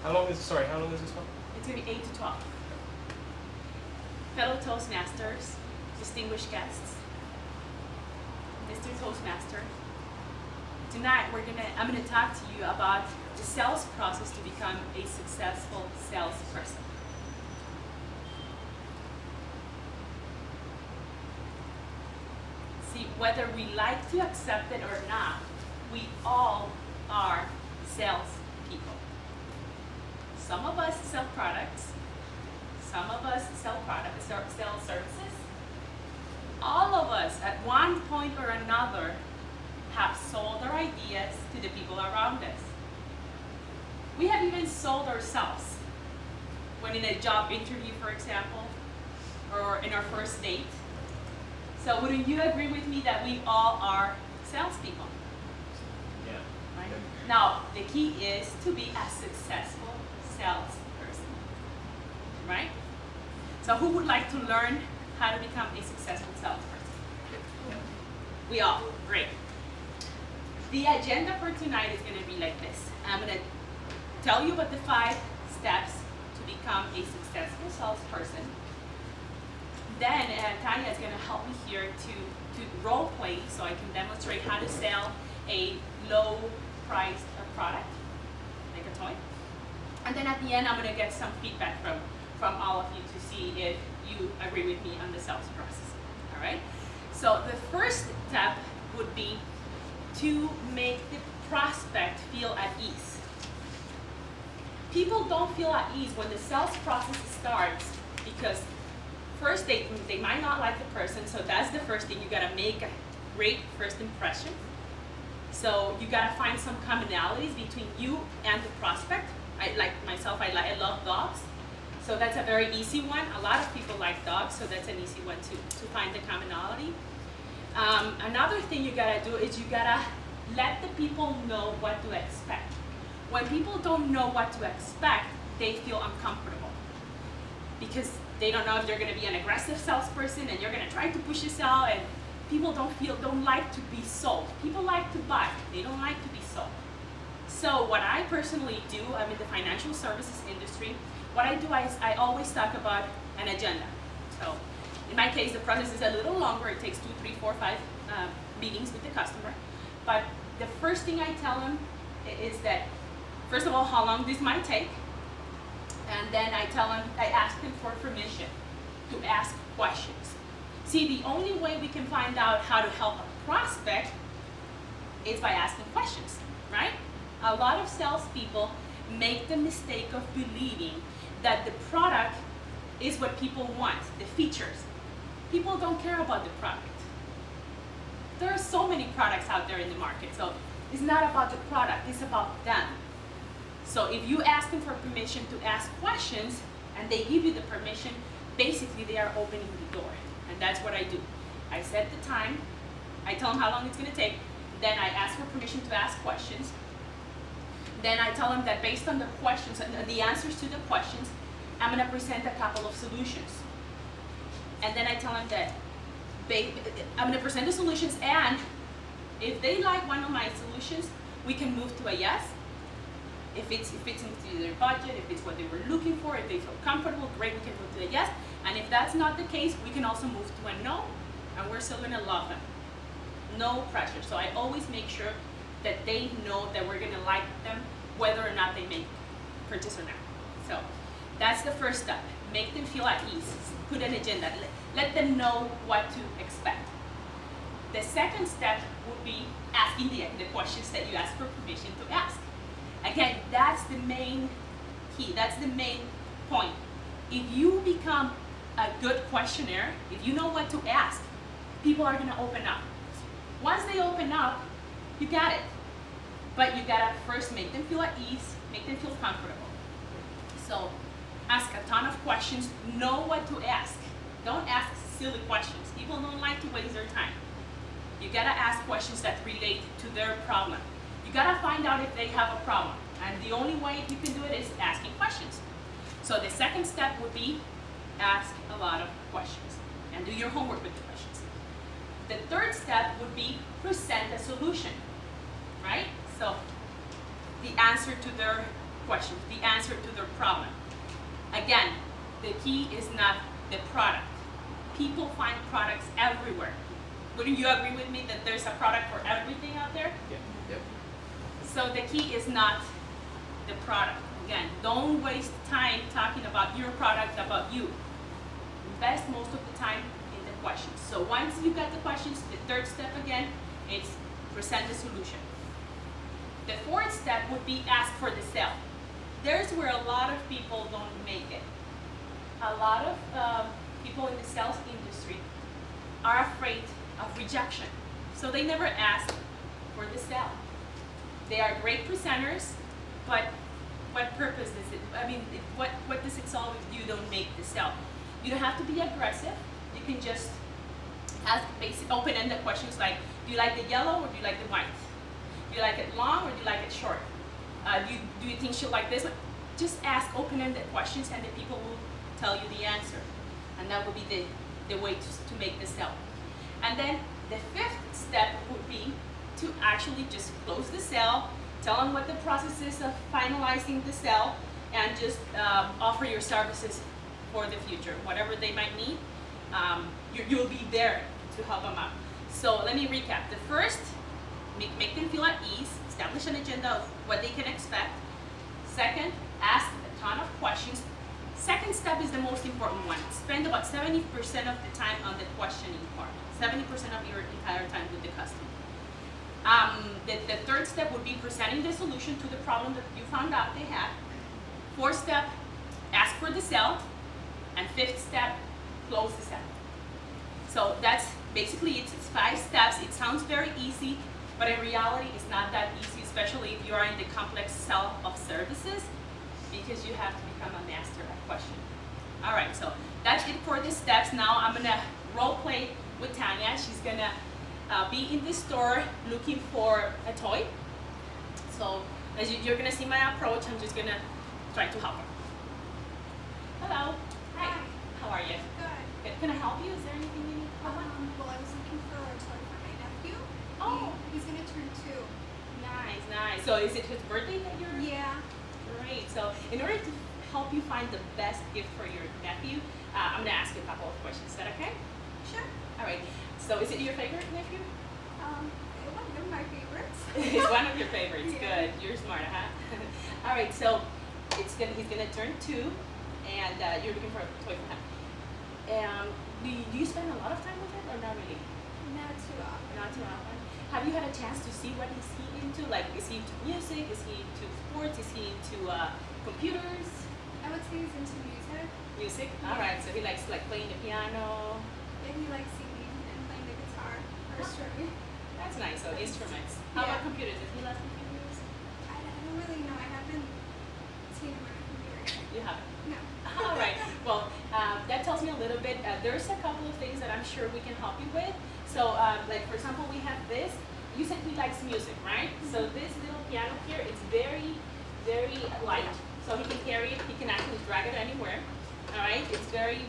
How long is this one? It's going to be 8 to 12. Fellow Toastmasters, distinguished guests, Mr. Toastmaster. Tonight I'm gonna talk to you about the sales process to become a successful salesperson. See, whether we like to accept it or not, we all are sales people. Some of us sell products, some of us sell services. All of us at one point or another have sold our ideas to the people around us. We have even sold ourselves when in a job interview, for example, or in our first date. So wouldn't you agree with me that we all are salespeople? Yeah. Right? Now, the key is to be a successful salesperson, right? So who would like to learn how to become a successful salesperson? We all, great. The agenda for tonight is going to be like this. I'm going to tell you about the 5 steps to become a successful salesperson. Then Tanya is going to help me here to role play so I can demonstrate how to sell a low priced product, like a toy. And then at the end, I'm going to get some feedback from all of you to see if you agree with me on the sales process. All right? So the first step would be to make the prospect feel at ease. People don't feel at ease when the sales process starts because first they might not like the person, so that's the first thing. You got to make a great first impression. So you got to find some commonalities between you and the prospect. Like myself, I love dogs. So that's a very easy one. A lot of people like dogs, so that's an easy one to find the commonality. Another thing you gotta do is you gotta let the people know what to expect. When people don't know what to expect, they feel uncomfortable because they don't know if they're gonna be an aggressive salesperson and you're gonna try to push this out, and people don't like to be sold. People like to buy, they don't like to be sold. So what I personally do, I'm in the financial services industry. What I do is I always talk about an agenda. So in my case, the process is a little longer. It takes 2, 3, 4, 5 meetings with the customer. But the first thing I tell them is that, first of all, how long this might take. And then I ask them for permission to ask questions. See, the only way we can find out how to help a prospect is by asking questions, right? A lot of salespeople make the mistake of believing that the product is what people want, the features. People don't care about the product. There are so many products out there in the market, so it's not about the product, it's about them. So if you ask them for permission to ask questions and they give you the permission, basically they are opening the door. And that's what I do. I set the time, I tell them how long it's going to take, then I ask for permission to ask questions. Then I tell them that based on the questions, the answers to the questions, I'm going to present a couple of solutions. And then I tell them that I'm going to present the solutions, and if they like one of my solutions, we can move to a yes. If it's into their budget, if it's what they were looking for, if they feel comfortable, great, we can move to a yes. And if that's not the case, we can also move to a no, and we're still going to love them. No pressure. So I always make sure that they know that we're going to like them, whether or not they make purchase or not. So that's the first step. Make them feel at ease. Put an agenda. Let them know what to expect. The second step would be asking the questions that you ask for permission to ask. Again, that's the main key. That's the main point. If you become a good questionnaire, if you know what to ask, people are going to open up. Once they open up, you got it. But you gotta first make them feel at ease, make them feel comfortable. So ask a ton of questions, know what to ask. Don't ask silly questions. People don't like to waste their time. You gotta ask questions that relate to their problem. You gotta find out if they have a problem. And the only way you can do it is asking questions. So the second step would be ask a lot of questions and do your homework with the questions. The third step would be present a solution, right? So the answer to their questions, the answer to their problem. Again, the key is not the product. People find products everywhere. Wouldn't you agree with me that there's a product for everything out there? Yeah. Yep. So the key is not the product. Again, don't waste time talking about your product, about you. Invest most of the time in the questions. So once you got the questions, the third step again, it's present the solution. The fourth step would be ask for the sale. There's where a lot of people don't make it. A lot of people in the sales industry are afraid of rejection. So they never ask for the sale. They are great presenters, but what purpose is it? I mean, what does it solve if you don't make the sale? You don't have to be aggressive. You can just ask basic open-ended questions like, do you like the yellow or do you like the white? Do you like it long or do you like it short? Do you think she'll like this one? Just ask open-ended questions and the people will tell you the answer. And that will be the way to make the sale. And then the fifth step would be to actually just close the sale, tell them what the process is of finalizing the sale, and just offer your services for the future. Whatever they might need, you'll be there to help them out. So let me recap. The first, make them feel at ease, establish an agenda of what they can expect. Second, ask a ton of questions. Second step is the most important one. Spend about 70% of the time on the questioning part. 70% of your entire time with the customer. The third step would be presenting the solution to the problem that you found out they had. Fourth step, ask for the sale. And fifth step, close the sale. So that's basically it's 5 steps. It sounds very easy, but in reality it's not that easy, especially if you are in the complex sale of services, because you have to become a master at questioning. All right, so that's it for the steps. Now I'm gonna role play with Tanya. She's gonna be in the store looking for a toy. So as you're gonna see my approach, I'm just gonna try to help her. Hello. Hi. How are you? Good. Can I help you? Is there anything you need? Well, I was looking for a toy for my nephew. Oh. He's gonna turn 2. Nice, nice. So is it his birthday that you're? Yeah. Great. So in order to help you find the best gift for your nephew, I'm gonna ask you a couple of questions. Is that okay? Sure. All right. So is it your favorite nephew? One of my favorites. It's one of your favorites. Yeah. Good. You're smart, huh? All right. So he's gonna turn 2, and you're looking for a toy for him. Do you spend a lot of time with him, or not really? Not too often. Not too often. Have you had a chance to see what is he into? Like, is he into music? Is he into sports? Is he into computers? I would say he's into music. Music. All right. So he likes like playing the piano. And he likes singing and playing the guitar or strumming. That's nice. So instruments. How Yeah. about computers? Does he love computers? I don't really know. I haven't seen him on a computer. You haven't. No. All right. Well, that tells me a little bit. There's a couple of things that I'm sure we can help you with. So, like for example, we have this. You said he likes music, right? So this little piano here, it's very, very light. So he can carry it. He can actually drag it anywhere. All right. It's very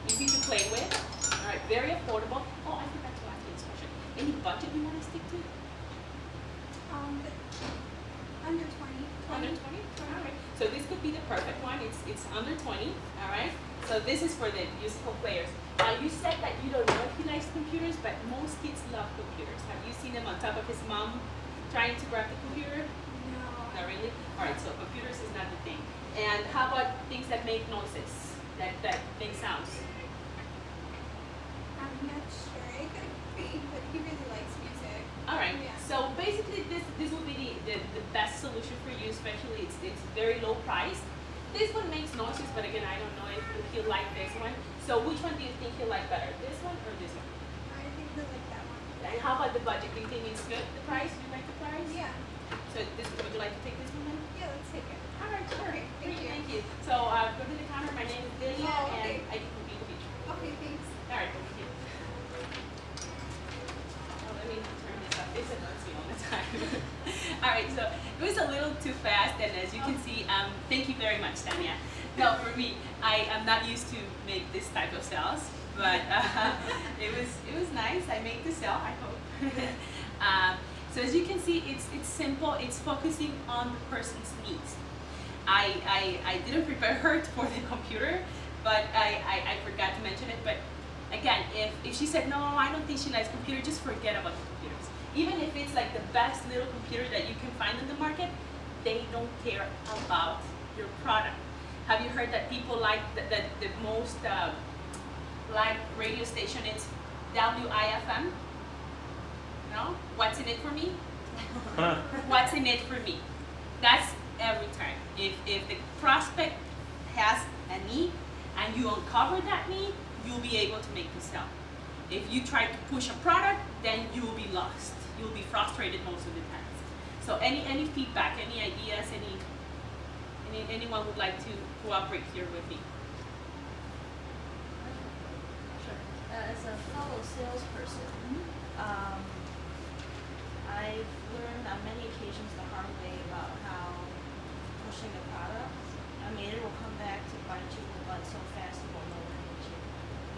easy to play with. All right. Very affordable. Oh, I forgot to ask you this question. Any budget you want to stick to? Under 20. Under 20? All right. So this could be the perfect one. It's under 20. All right. So this is for the musical players. You said that you don't know if he likes computers, but most kids love computers. Have you seen him on top of his mom trying to grab the computer? No. Not really? All right. So computers is not the thing. And how about things that make noises, that make sounds? I'm not sure. It could be, but he really likes music. All right. Yeah. So basically, this will be the best solution for you, especially it's very low price. This one makes noises, but again, I don't know if he'll like this one. So which one do you think he'll like better, this one or this one? I think he'll like that one. And how about the budget? Do you think it's good, the price? Do you like the price? Yeah. So would you like to take this one then? Yeah, let's take it. All right, sure. Okay, thank you. Thank you. So go to the counter. My name is Delia, Oh, okay. and I can be with you. Okay, thanks. All right, thank you. Oh, let me turn this up. This annoys me all the time. All right, so it was a little too fast, and as you can see, thank you very much, Tanya. No, for me, I am not used to make this type of sales, but it was nice. I made the sale, I hope. So as you can see, it's simple. It's focusing on the person's needs. I didn't prepare her for the computer, but I forgot to mention it. But again, if she said, no, I don't think she likes computer, just forget about the computers. Even if it's like the best little computer that you can find in the market, they don't care about your product. Have you heard that people like the most liked radio station is WIFM? No? What's in it for me? What's in it for me? That's every time. If the prospect has a need and you uncover that need, you'll be able to make the sale. If you try to push a product, then you will be lost. You'll be frustrated most of the time. So any feedback, any ideas, anyone would like to cooperate here with me? Sure. As a fellow salesperson, I've learned on many occasions the hard way about how pushing a product, I mean, it will come back to bite you in the butt so fast you won't know what hit you.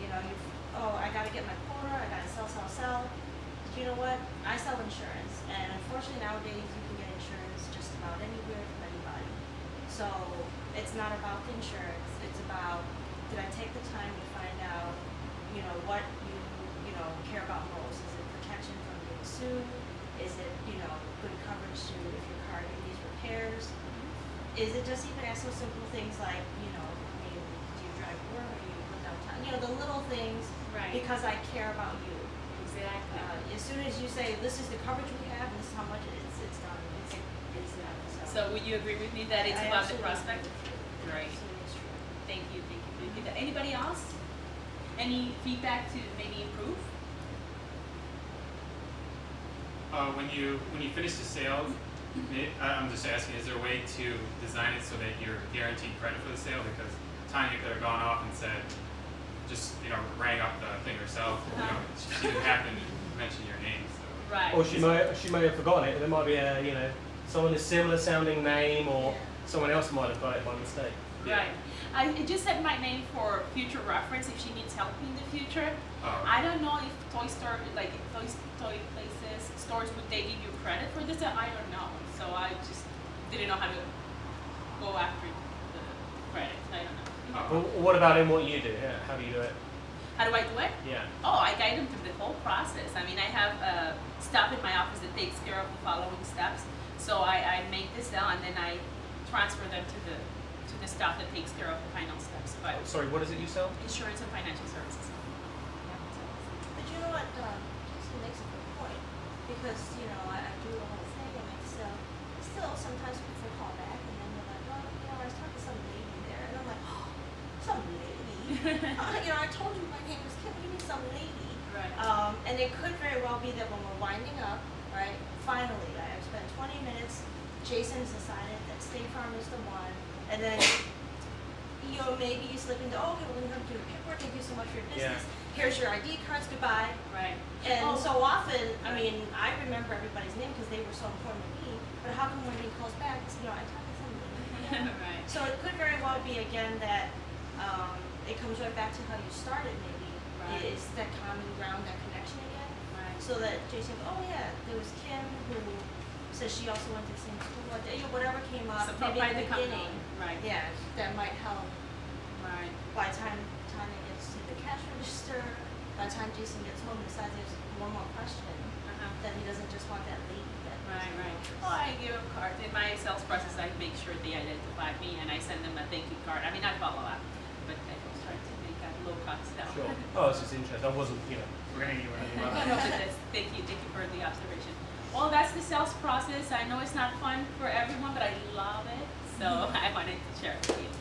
You know, I gotta get my quota, I gotta sell. But you know what? I sell insurance, and unfortunately nowadays you can get insurance just about anywhere from anybody. So it's not about the insurance, it's about, did I take the time to find out, you know, what you care about most? Is it protection from being sued? Is it, good coverage to if your car needs repairs? Is it just even ask so simple things like, do you drive to work or do you live downtown? The little things, Right. because I care about you. Exactly. As soon as you say, this is the coverage we have, and this is how much it's done. It's done. So would you agree with me that it's I about the absolutely prospect? agree with you. Right. Absolutely, it's true. Thank you. Anybody else? Any feedback to maybe improve? When you finish the sale, I'm just asking, is there a way to design it so that you're guaranteed credit for the sale? Because Tanya could have gone off and said, just rang up the thing herself. She didn't happen to mention your name. So. Right. Or she may have forgotten it. There might be a someone with a similar sounding name, or someone else might have got it by mistake. Right. I just said my name for future reference if she needs help in the future. Oh. I don't know if toy places, stores, would they give you credit for this? I don't know. So I just didn't know how to go after the credits. I don't know. Well, what about in what you do? How do you do it? How do I do it? Yeah. Oh, I guide them through the whole process. I mean, I have staff in my office that takes care of the following steps. So I make the sale and then I transfer them to the staff that takes care of the final steps. But Sorry, what is it you sell? insurance and financial services. But you know what, Jason makes a good point, because, I do the whole thing and make sell. Still, sometimes people call back and then they're like, well, I was talking to some lady there, and I'm like, oh, some lady? I told you my name was Kim, what do you mean some lady? Right. And it could very well be that when we're winding up, right, finally, I've spent 20 minutes, Jason's decided that State Farm is the one, and then, maybe you slip into, okay, we're going to do paperwork, thank you so much for your business, here's your ID cards, goodbye. Right. And so often, I remember everybody's name because they were so important to me, but how come when he calls back, I talk to somebody. Right. So it could very well be, again, that it comes right back to how you started, maybe, Right. is that common ground, that connection again. Right. So that Jason, there was Kim who says she also went to the same school, whatever came up, So maybe by in the the company. beginning. Right. Yeah, that might help. Right. By the time Tanya gets to the cash register, by the time Jason gets home and decides there's one more question, then he doesn't just want that lady. Right. Well, I give them cards. In my sales process, I make sure they identify me and I send them a thank you card. I mean, I follow up, but I was trying to make that low cost stuff. Sure. Oh, it's just interesting. I wasn't, Ringing you No, but thank you for the observation. Well, that's the sales process. I know it's not fun for everyone, but I love it. So I wanted to share it with you.